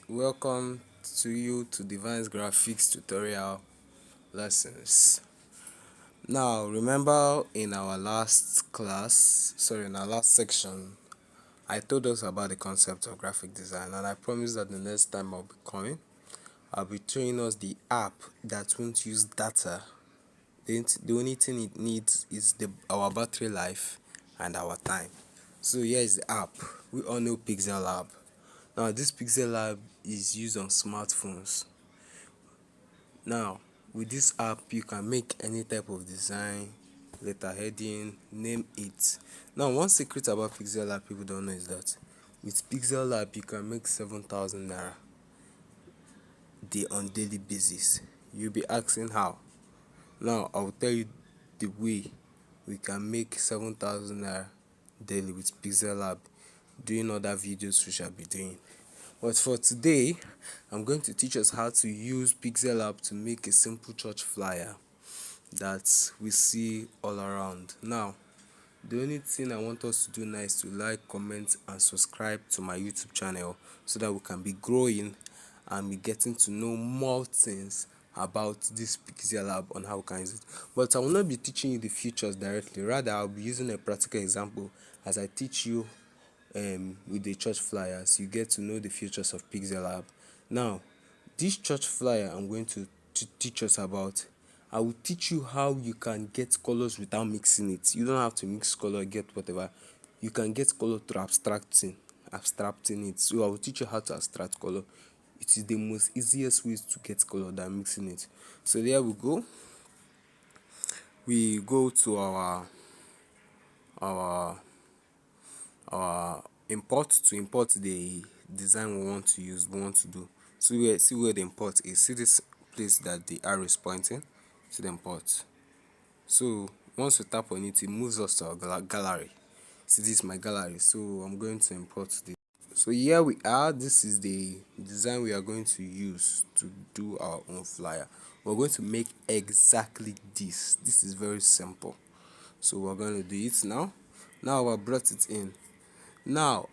Welcome to you to Device Graphics tutorial lessons. Now, remember in our last section, I told us about the concept of graphic design, and I promised that the next time I'll be showing us the app that won't use data. The only thing it needs is our battery life and our time. So here is the app. We all know pixelab. Now this pixelab is used on smartphones. Now with this app you can make any type of design, letter heading, name it. Now one secret about pixelab people don't know is that with pixelab you can make 7,000 naira on daily basis. You'll be asking how. Now I'll tell you the way we can make 7,000 naira daily with pixelab doing other videos we shall be doing. But for today, I'm going to teach us how to use pixelab to make a simple church flyer that we see all around. Now, the only thing I want us to do now is to like, comment, and subscribe to my YouTube channel so that we can be growing and be getting to know more things about this pixelab on how we can use it. But I will not be teaching you the features directly. Rather, I'll be using a practical example as I teach you with the church flyers. You get to know the features of pixelab. Now, this church flyer I'm going to teach us about, I will teach you how you can get colors without mixing it. You don't have to mix color, get whatever. You can get color through abstracting it. So I will teach you how to abstract color. It is the most easiest way to get color than mixing it. So there we go. We go to our import to import the design we want to do. So we see where the import is. See this place that the arrow is pointing to the import. So once we tap on it, it moves us to our gallery. See, this is my gallery, so I'm going to import this. So here we are. This is the design we are going to use to do our own flyer. We're going to make exactly this. This is very simple, so we're going to do it now. Now I brought it in. Now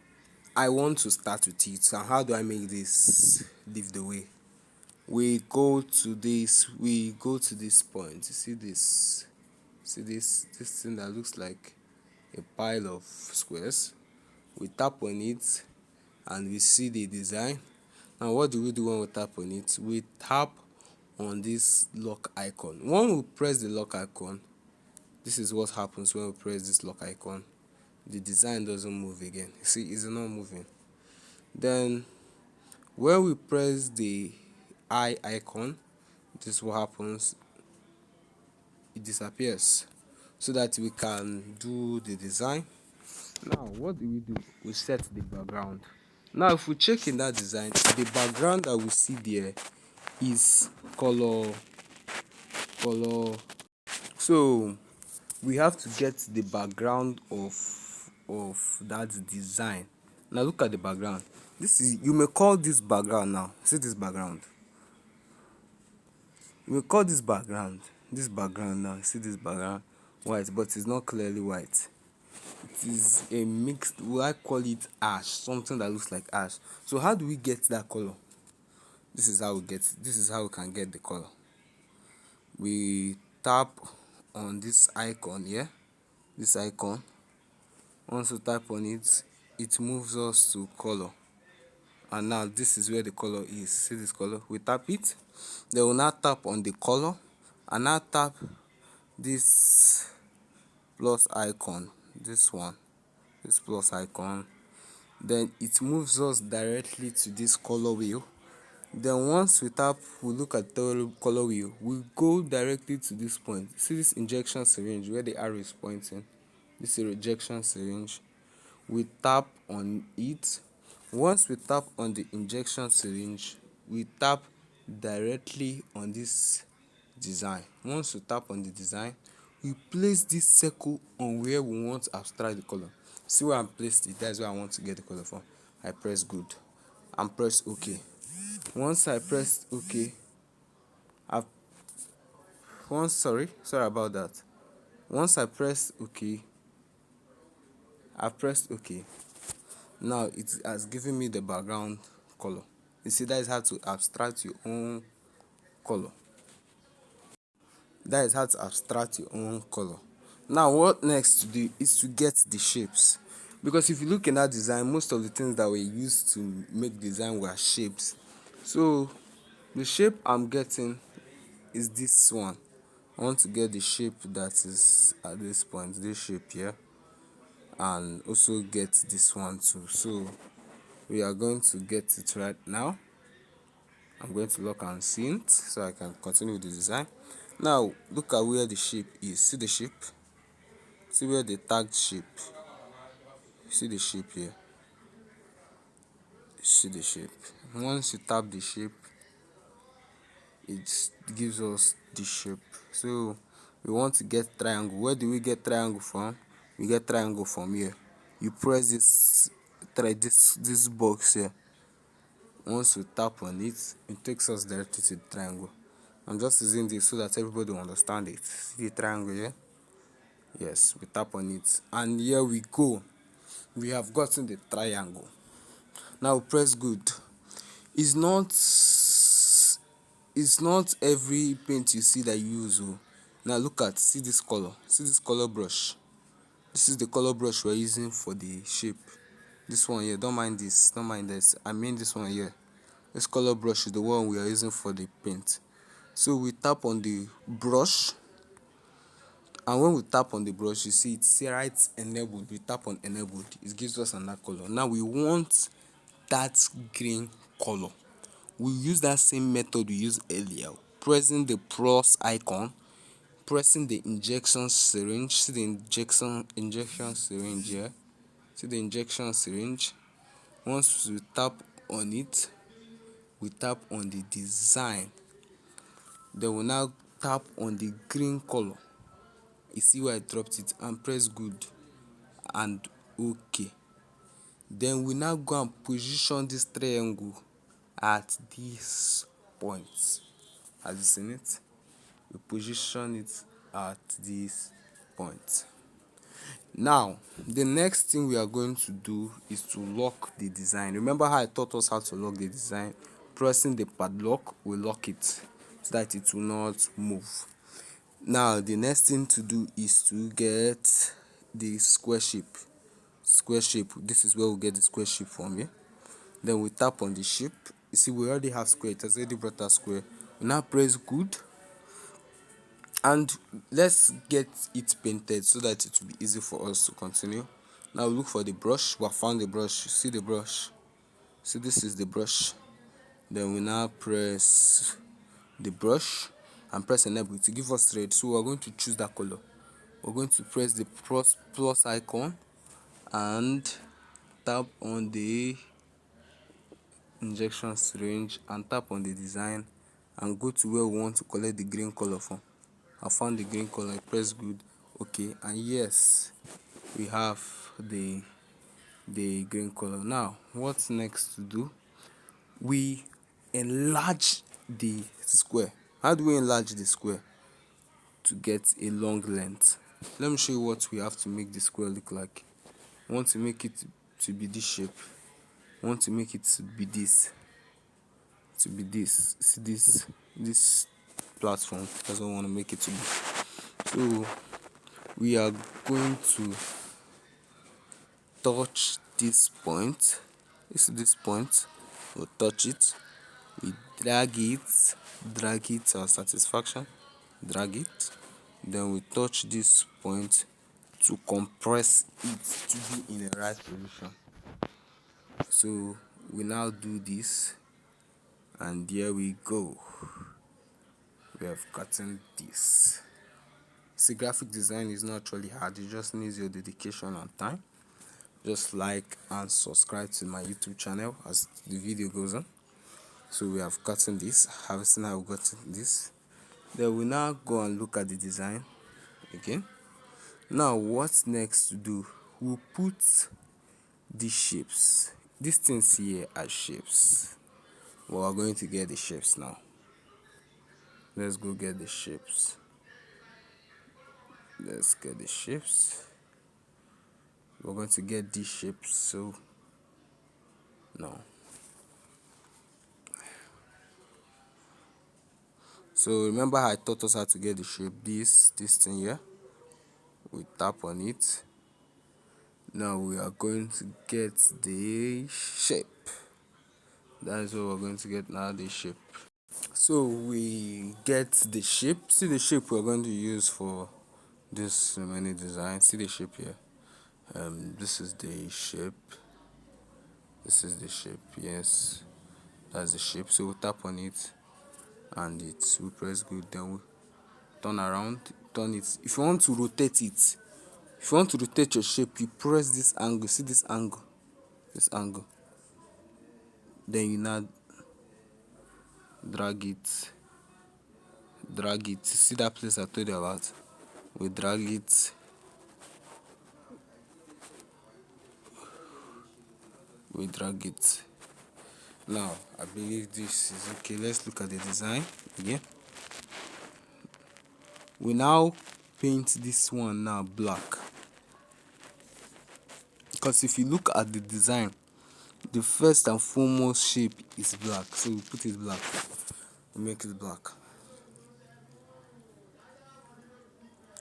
I want to start with it. So how do I make this leave the way? We go to this point. You see this? See this thing that looks like a pile of squares. We tap on it and we see the design. Now what do we do when we tap on it? We tap on this lock icon. When we press the lock icon, this is what happens when we press this lock icon. The design doesn't move again. See, it's not moving. Then when we press the eye icon, this is what happens. It disappears so that we can do the design. Now what do? We set the background. Now if we check in that design, the background that we see there is color. So we have to get the background of that design. Now look at the background. This is, you may call this background. Now see this background, you may call this background now, see this background white, but it's not clearly white. It is a mixed, will I call it ash, something that looks like ash. So how do we get that color? This is how we can get the color. We tap on this icon here, this icon. Once we tap on it, it moves us to color. And now this is where the color is. See this color? We tap it, then we'll now tap on the color and now tap this plus icon, this plus icon. Then it moves us directly to this color wheel. Then once we tap, we look at the color wheel, we go directly to this point. See this injection syringe where the arrow is pointing? This is a rejection syringe. We tap on it. Once we tap on the injection syringe, we tap directly on this design. Once we tap on the design, we place this circle on where we want to abstract the color. See where I placed it? That's where I want to get the color from. I press good and press OK. Once I press OK, sorry about that. Once I press OK, I pressed OK. Now it has given me the background color. You see, that is how to abstract your own color. That is how to abstract your own color. Now, what next to do is to get the shapes. Because if you look in that design, most of the things that were used to make design were shapes. So the shape I'm getting is this one. I want to get the shape that is at this point, this shape here, and also get this one too. So we are going to get it right now. I'm going to lock and see it so I can continue with the design. Now look at where the shape is. See the shape? See where the tagged shape? See the shape here? See the shape? Once you tap the shape, it gives us the shape. So we want to get triangle. Where do we get triangle from? We get triangle from here. You press this box here. Once we tap on it, it takes us directly to the triangle. I'm just using this so that everybody will understand it. See the triangle here? Yes, we tap on it, and here we go. We have gotten the triangle. Now press good. It's not every paint you see that you use. Oh. Now look at, see this color. See this color brush. This is the color brush we're using for the shape. This one here, don't mind this, don't mind this. I mean this one here. This color brush is the one we are using for the paint. So we tap on the brush, and when we tap on the brush, you see it's right enabled. We tap on enabled, it gives us another color. Now we want that green color. We use that same method we used earlier, pressing the plus icon, pressing the injection syringe. See the injection syringe here? See the injection syringe? Once we tap on it, we tap on the design. Then we now tap on the green color. You see where I dropped it, and press good and OK. Then we now go and position this triangle at this point. Have you seen it? We position it at this point. Now the next thing we are going to do is to lock the design. Remember how I taught us how to lock the design? Pressing the padlock will lock it so that it will not move. Now the next thing to do is to get the square shape. This is where we get the square shape from here. Then we tap on the shape. You see, we already have square. It has already brought us square. We now press good, and let's get it painted so that it will be easy for us to continue. Now we look for the brush. We have found the brush. You see the brush? See, this is the brush. Then we now press the brush and press enable to give us red. So we're going to choose that color. We're going to press the plus icon and tap on the injection syringe and tap on the design and go to where we want to collect the green color from. I found the green color. I press good, okay, and yes, we have the green color. Now what's next to do? We enlarge the square. How do we enlarge the square? To get a long length. Let me show you what we have to make the square look like. I want to make it to be this shape. I want to make it to be this. See this platform. That's what I want to make it to be. So we are going to touch this point. This is this point. We'll touch it. We drag it to our satisfaction. Drag it. Then we touch this point to compress it to be in the right position. So we now do this, and here we go. We have gotten this. See, graphic design is not really hard. It just needs your dedication and time. Just like and subscribe to my YouTube channel as the video goes on. So we have gotten this. Have seen how we got this. Then we now go and look at the design again. Now what's next to do? We'll put these shapes. These things here are shapes. Well, we're going to get the shapes now. Let's go get the shapes. Let's get the shapes. We're going to get these shapes. So no. So remember how I taught us how to get the shape, this thing here. We tap on it. Now we are going to get the shape. That is what we're going to get now, the shape. So we get the shape. See the shape we're going to use for this remaining design. See the shape here. This is the shape. This is the shape. Yes, that's the shape. So we tap on it, and we press good. Then we turn around, turn it. If you want to rotate it, if you want to rotate your shape, you press this angle. See this angle, this angle. Then you now drag it, drag it. See that place I told you about? We drag it, we drag it. Now I believe this is okay. Let's look at the design again. We now paint this one now black, because if you look at the design, the first and foremost shape is black. So we put it black, we make it black.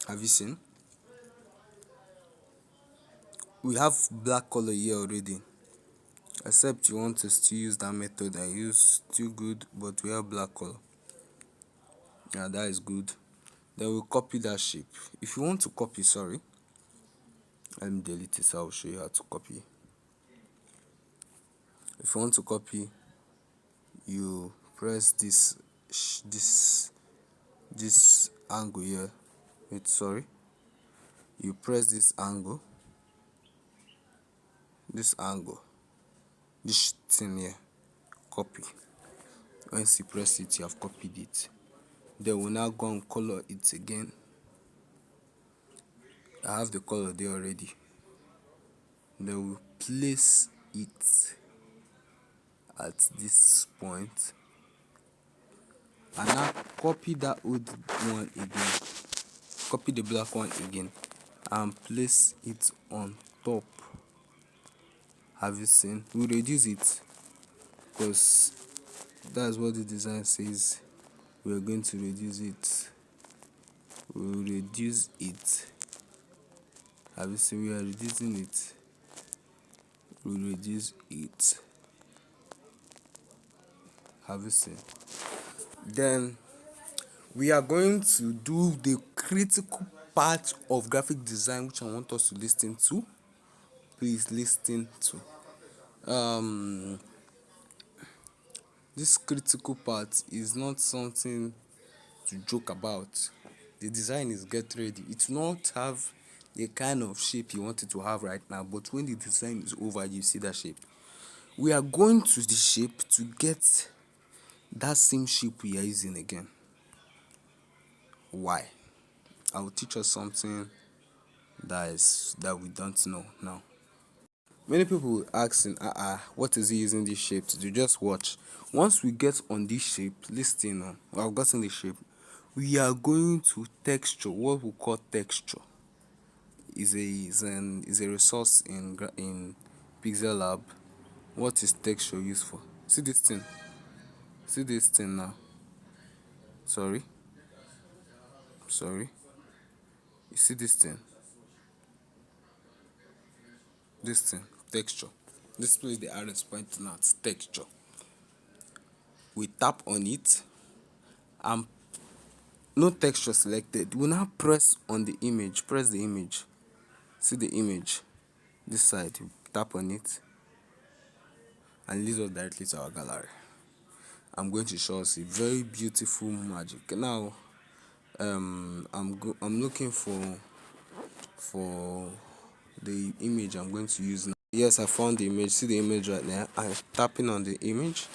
Have you seen? We have black color here already, except you want to still use that method and use still good, but we have black color. Yeah, that is good. Then we copy that shape. If you want to copy, sorry, let me delete it so I'll show you how to copy. If you want to copy, you press this angle here. Wait, sorry. You press this angle, this thing here, copy. Once you press it, you have copied it. Then we'll now go and color it again. I have the color there already. Then we'll place it at this point, and now copy that old one again, copy the black one again, and place it on top. Have you seen? We reduce it because that's what the design says. We are going to reduce it. We will reduce it. Have you seen? We are reducing it. We reduce it. Have you seen? Then we are going to do the critical part of graphic design, which I want us to listen to. Please listen to. This critical part is not something to joke about. The design is get ready. It will not have the kind of shape you want it to have right now, but when the design is over, you see that shape. We are going to the shape to get that same shape we are using again. Why? I will teach us something that we don't know now. Many people will asking, what is he using this shape to do? Just watch. Once we get on this shape, listen, I've gotten the shape. We are going to texture. What we call texture is a resource in pixelab. What is texture used for? See this thing. See this thing now. Sorry. You see this thing? This thing, texture. This place the arrow is pointing at texture. We tap on it, and no texture selected. We now press on the image. Press the image. See the image. This side. You tap on it, and leads us directly to our gallery. I'm going to show us a very beautiful magic. Now, I'm looking for the image I'm going to use now. Yes, I found the image. See the image right there. I'm tapping on the image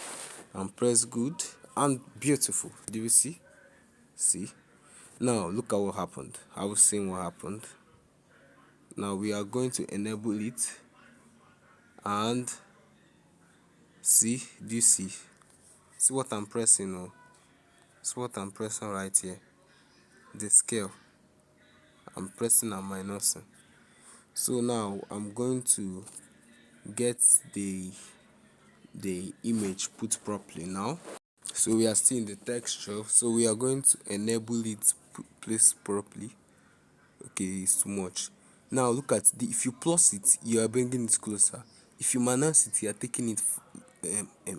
and press good, and beautiful. Do you see? See? Now look at what happened. I was seeing what happened. Now we are going to enable it, and see, do you see? See what I'm pressing on? See what I'm pressing right here? The scale. I'm pressing and minusing. So now I'm going to get the image put properly now. So we are still in the texture, so we are going to enable it place properly. Okay, it's too much. Now look at the, if you plus it, you are bringing it closer. If you minus it, you are taking it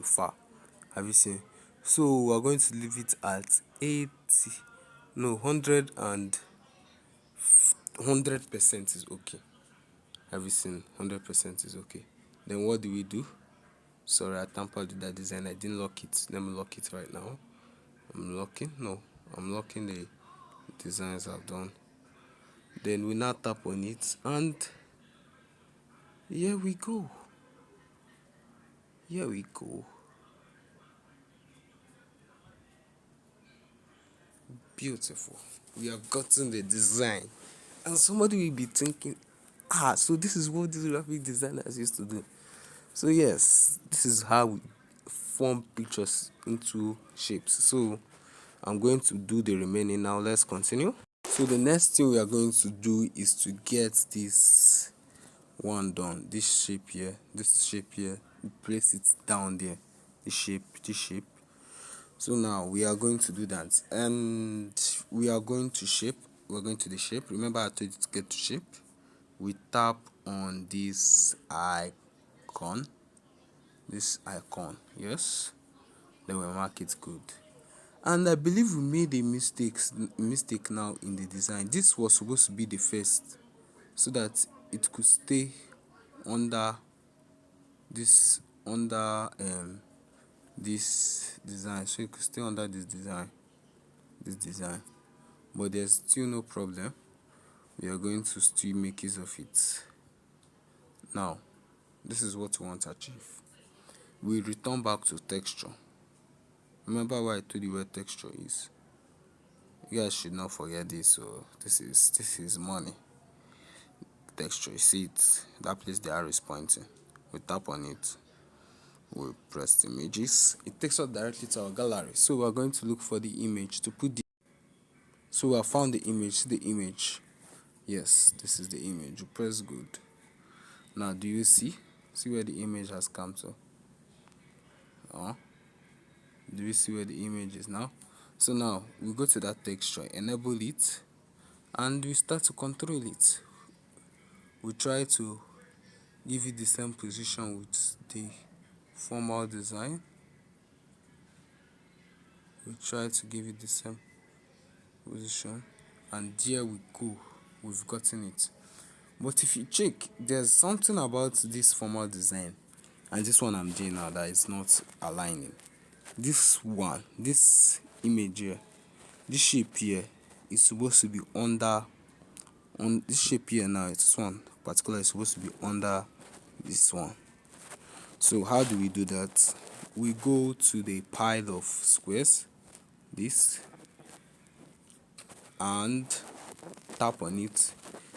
far. Have you seen? So we are going to leave it at 80, no, 100 and 100% is okay. Have you seen? 100% is okay. Then what do we do? Sorry, I tampered with that design. I didn't lock it. Let me lock it right now. I'm locking. No, I'm locking the designs I've done. Then we now tap on it, and here we go. Here we go. Beautiful. We have gotten the design. And somebody will be thinking, so this is what these graphic designers used to do. So yes, this is how we form pictures into shapes. So I'm going to do the remaining now. Let's continue. So the next thing we are going to do is to get this one done. This shape here, we place it down there. This shape. So now we are going to do that, and we are going to shape. We're going to the shape. Remember I told you to get to shape. We tap on this icon. Yes. Then we mark it good. And I believe we made a mistake now in the design. This was supposed to be the first, so that it could stay under this this design, so it could stay under this design. But there's still no problem. We are going to still make use of it. Now this is what we want to achieve. We return back to texture. Remember why I told you where texture is. You guys should not forget this. So this is money. Texture, you see it, that place the arrow is pointing. We tap on it, we press the images, it takes us directly to our gallery. So we are going to look for the image to put the, so we have found the image. See the image? Yes, this is the image. You press good. Now do you see where the image has come to? Do you see where the image is now? So now we go to that texture, enable it, and we start to control it. We try to give it the same position with the formal design. We try to give it the same position, and there we go. We've gotten it. But if you check, there's something about this formal design and this one I'm doing now that is not aligning. This image here, this shape here is supposed to be under, on this shape here now, this one particular is supposed to be under this one. So how do we do that? We go to the pile of squares, this, and tap on it.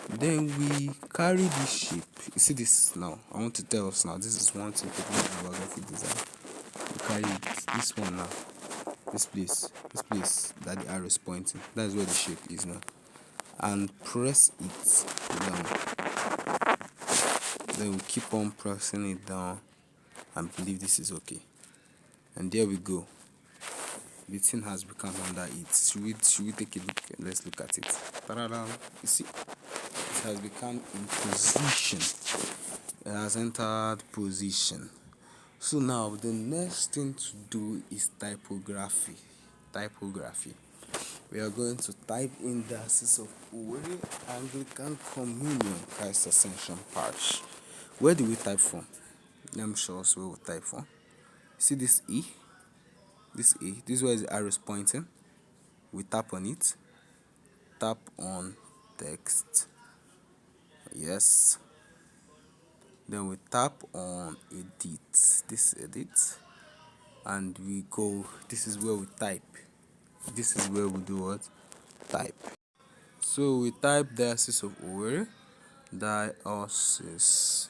Then we carry this shape. You see this now? I want to tell us now. This is one thing about graphic design. We carry it, this one now. This place that the arrow is pointing. That is where the shape is now. And press it down. Then we keep on pressing it down and believe this is okay. And there we go. The thing has become under it. Should we take a look? Let's look at it. Ta-da-da. You see, it has become in position. It has entered position. So now the next thing to do is typography. We are going to type in the Diocese of Owerri Anglican Communion Christ Ascension Parish. Where do we type from? Let me show us where we type from. See this E? This is where the arrow is pointing. We tap on it. Tap on text. Yes. Then we tap on edit. This edit. And we go. This is where we type. This is where we do what? Type. So we type Diocese of Owerri. Diocese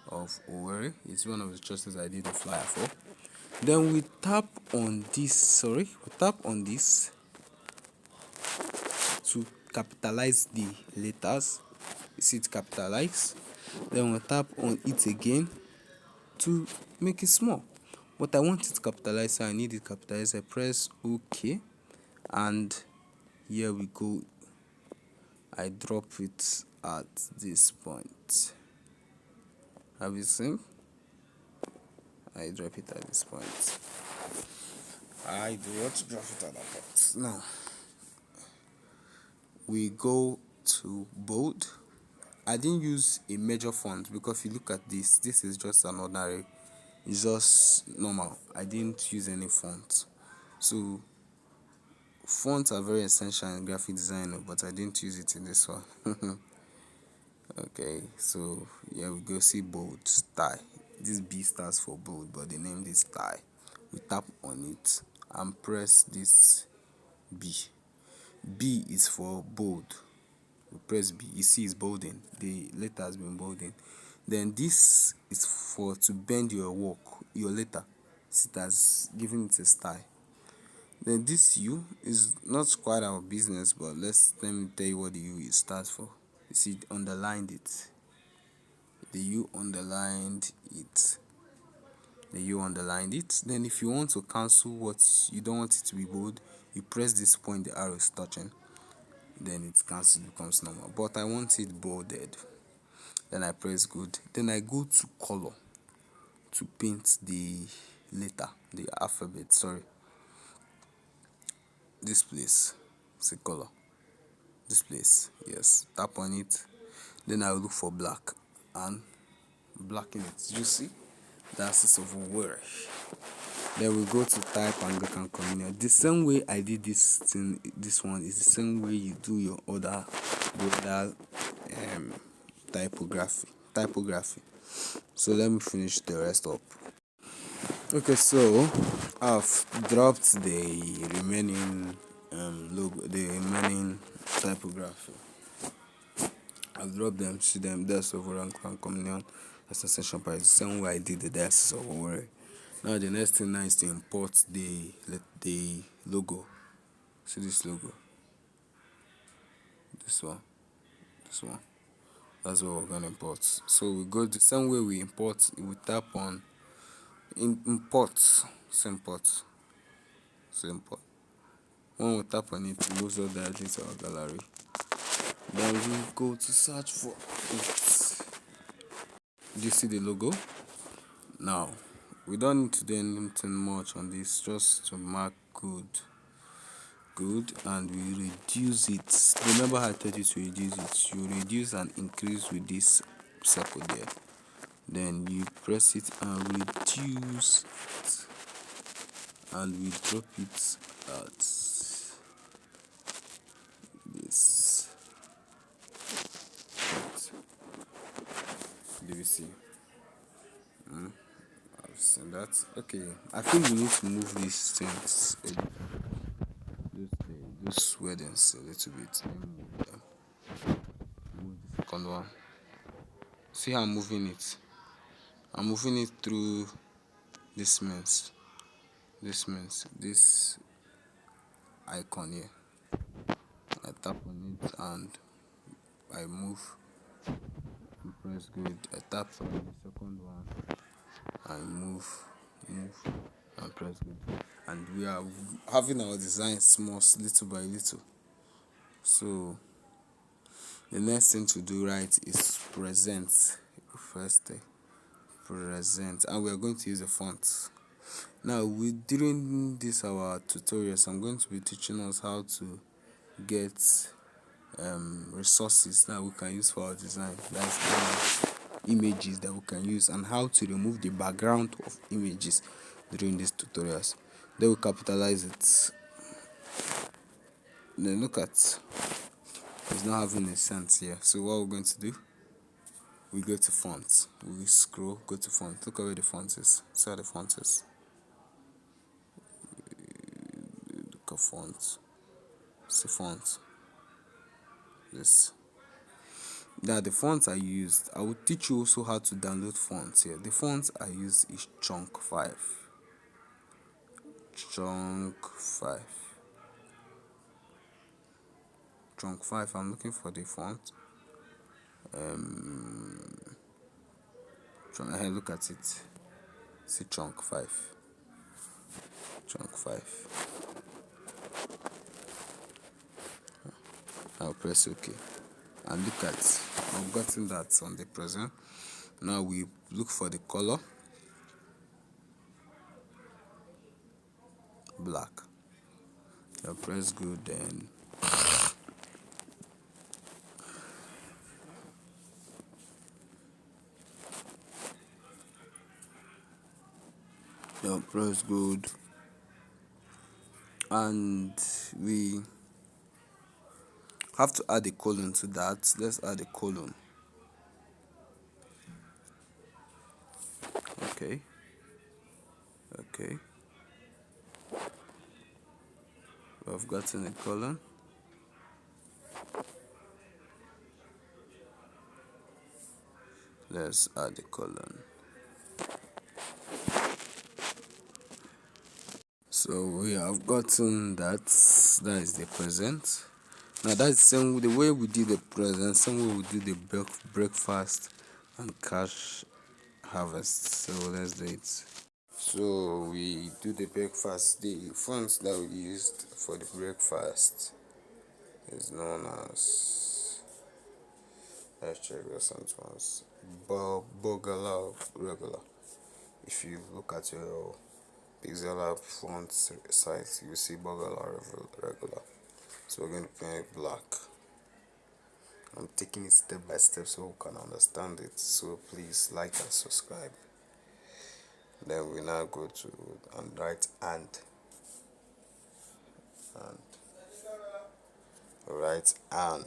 of Owerri. It's one of the churches I did a flyer for. Then we tap on this. We tap on this to capitalize the letters. You see it capitalized. Then we tap on it again to make it small. but I want it capitalized, so I need it capitalized. I press OK, and here we go. I drop it at this point. Have you seen? I drop it at this point. I do not drop it at that point. Now we go to bold. I didn't use a major font because if you look at this is just an ordinary, it's just normal. I didn't use any font. So fonts are very essential in graphic design, but I didn't use it in this one. Okay, so here we go. See bold style. This B stands for bold, but they named it style. We tap on it and press this B. B is for bold. We press B. You see it's bolding. The letter has been bolding. Then this is for to bend your work, your letter. See, it has given it a style. Then this U is not quite our business, but let me tell you what the U stands for. You see, it underlined it. The U underlined it. The U underlined it. Then if you want to cancel what you don't want it to be bold, you press this point, the arrow is touching. Then it cancels, becomes normal. But I want it bolded. Then I press good. Then I go to color to paint the letter, the alphabet. Sorry, this place. See color. This place. Yes. Tap on it. Then I will look for black and blacken it. You see? That's it of word. Then we go to type and we can communicate. The same way I did this thing, this one is the same way you do your other typography. So let me finish the rest up. Okay, so I've dropped the remaining logo, the remaining typography. I've dropped them, see them, that's over and communion. That's the session price. The same way I did the that's over. Now the next thing now is to import the logo. See this logo. This one. This one. That's what we're gonna import. So we go the same way we import, we tap on import. Import. So import. When we tap on it, it moves us directly to our gallery. Then we go to search for it. Do you see the logo? Now we don't need to do anything much on this, just to mark good, and we reduce it. Remember how I told you to reduce it? You reduce and increase with this circle there. Then you press it and reduce it, and we drop it at this point. Do you see? I've seen that. Okay, I think we need to move these things, those weddings a little bit. Let me move them. Move the second one. See how I'm moving it? I'm moving it through this means. This icon here. I tap on it and I move and press good. I tap on the second one and move and press good. And we are having our design small, little by little. So the next thing to do right is present. First present, and we are going to use a font. Now during this our tutorials, I'm going to be teaching us how to get resources that we can use for our design. That's images that we can use, and how to remove the background of images during these tutorials. Then we capitalize it. Then look at, it's not having a sense here. So what we're going to do, we go to fonts. We scroll, go to font. Look at where the font is. See how the font is. Look at font. See font. This. Now the fonts I used, I will teach you also how to download fonts here. The fonts I use is Chunk 5. Chunk 5. Chunk 5. I'm looking for the font. Look at it. See Chunk 5. chunk 5. I'll press OK. And look at, I've gotten that on the present. Now we look for the color, black. I'll press good, then I'll press good, and we have to add a colon to that. Let's add a colon. Okay. Okay. We've gotten a colon. Let's add a colon. So we have gotten that. That is the present. Now that's the same the way we did the present, same way we do the breakfast and cash harvest. So let's do it. So we do the breakfast. The fonts that we used for the breakfast is known as, let's check the ones. Bogala regular. If you look at your pixelab font site, you see Bogala regular. So we're going to paint black. I'm taking it step by step so we can understand it. So please like and subscribe. Then we now go to and write and right and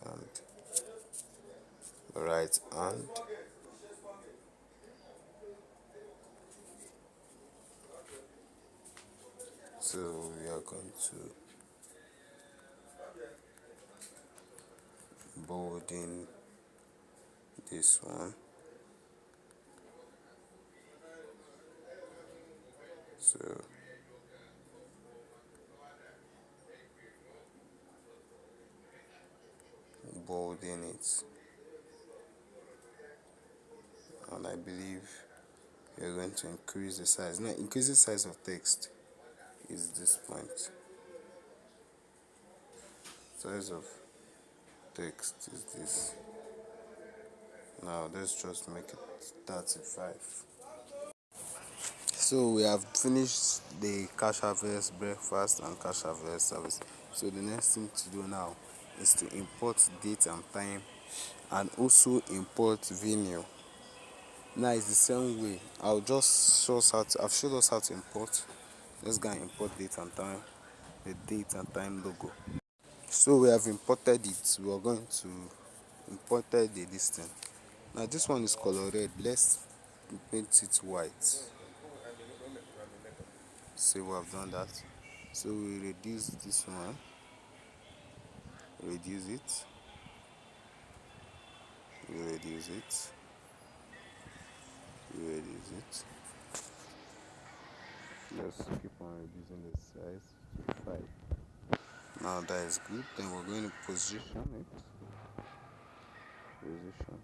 right right and so we are going to bold in this one. So bold in it, and I believe you're going to increase the size. Now increase the size of text is this point. Size of text is this. Now let's just make it 35. So we have finished the cash harvest breakfast and cash harvest service. So the next thing to do now is to import date and time, and also import venue. Now it's the same way. I'll just show us how to, I've showed us how to import. Let's go and import date and time, the date and time logo. So we have imported it. We are going to import the listing. Now this one is color red. Let's paint it white. So we have done that. So we reduce this one, reduce it, we reduce it, we reduce it. Let's keep on reducing the size to 5. Now that is good. Then we're going to position it, position,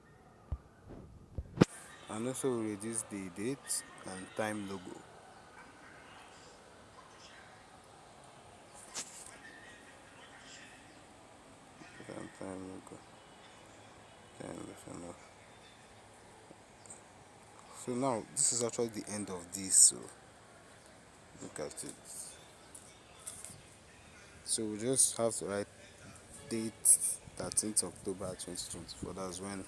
and also reduce the date and time logo. And time logo. Then so now this is actually the end of this. So look at it. So we just have to write date 13th October 2024. That's when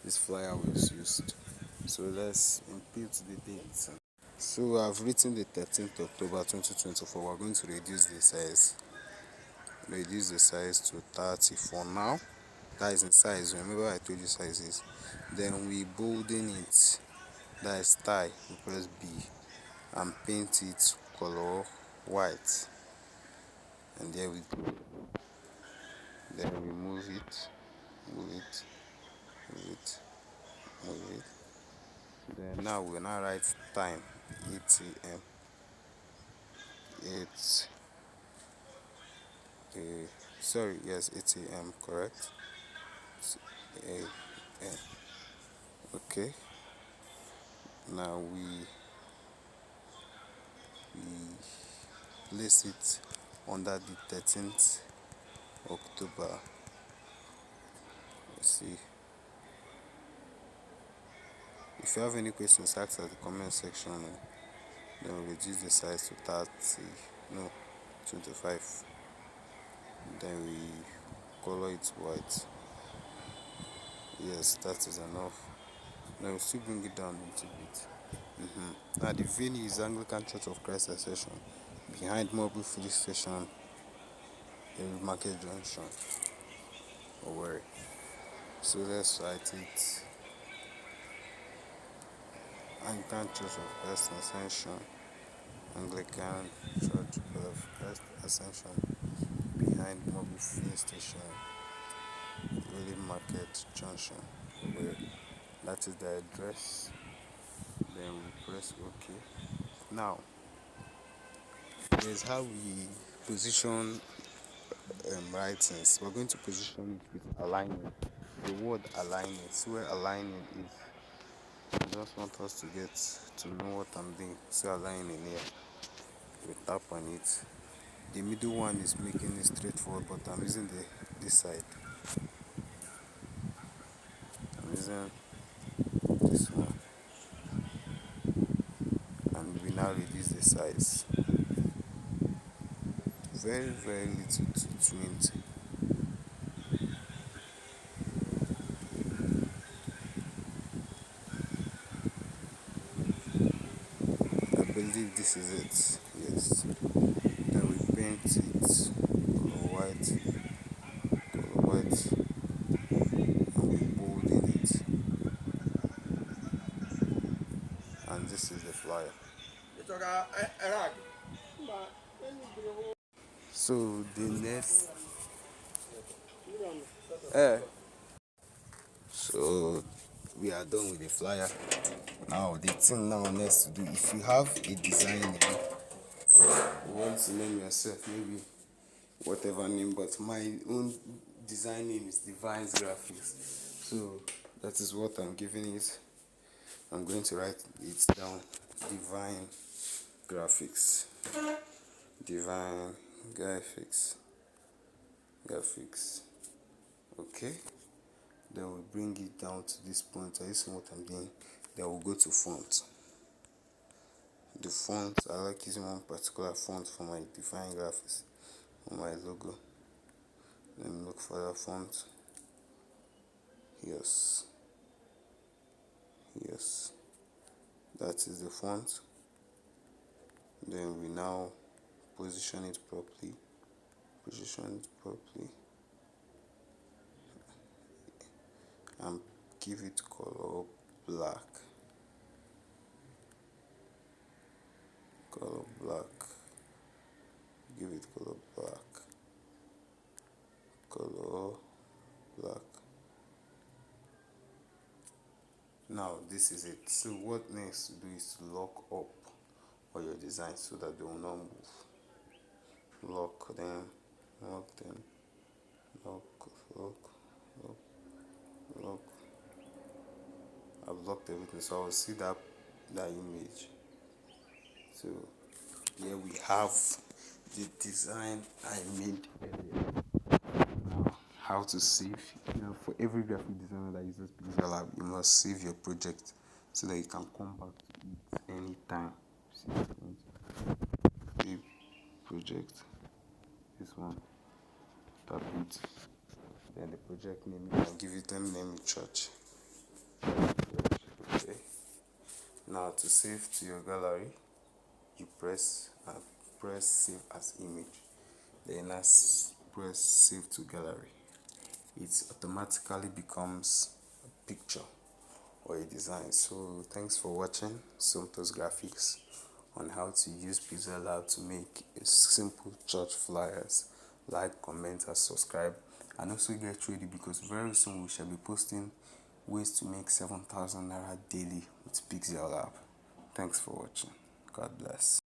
this flyer was used. So let's input the date. So we have written the 13th October 2024. We're going to reduce the size. Reduce the size to 30 for now. That is in size. Remember I told you sizes. Then we bolden it. That is style. We press B and paint it color white. And there we go. Then we move it, move it, move it, move it. Then now we now write time 8 a.m. 8 sorry, yes, 8 a.m. correct. 8 a.m. Okay. Now we place it under the 13th October. Let's see. If you have any questions, ask at the comment section. Then we'll reduce the size to 30, no, 25. Then we color it white. Yes, that is enough. Now we'll still bring it down a little bit. Now the venue is Anglican Church of Christ Ascension, behind Mobile Police Station, in Market Junction. Don't worry. So let's write it. Anglican Church of Christ Ascension, Anglican Church of Christ Ascension, behind Mobile Filling Station, Really Market Junction. Where that is the address. Then we press OK. Now, here's how we position writings. We're going to position it with alignment. The word alignment. So where aligning is, I just want us to get to know what I'm doing. So aligning here. We tap on it. The middle one is making it straightforward, but I'm using this side. I'm using this one, and we now reduce the size. Very, very little to 20. I believe this is it. Yes. Then we paint it color white, and we bold in it. And this is the flyer. So the next, so we are done with the flyer. Now the thing now next to do, if you have a design name, you want to name yourself maybe whatever name, but my own design name is Divine Graphics. So that is what I'm giving it. I'm going to write it down. Divine Graphics. Divine Graphics. Okay. Then we bring it down to this point. Are you seeing what I'm doing? Then we'll go to font. The font, I like using one particular font for my Divine Graphics, for my logo. Let me look for that font. Yes, that is the font. Then we now position it properly, and give it color black. Give it color black. Now this is it. So what next to do is to lock up all your designs so that they will not move. Lock them. Lock. I've locked everything, so I'll see that image. So here we have the design I made earlier. Now, how to save? For every graphic designer that uses pixelab, you must save your project so that you can come back to it anytime. Save project. This one. Tap it. Then the project name, you can give it them name church. Okay. Now to save to your gallery, you press save as image. Then press save to gallery. It automatically becomes a picture or a design. So thanks for watching Somtos Graphics on how to use pixelab to make a simple church flyers. Like, comment, and subscribe, and also get ready because very soon we shall be posting ways to make 7,000 naira daily with pixelab. Thanks for watching. God bless.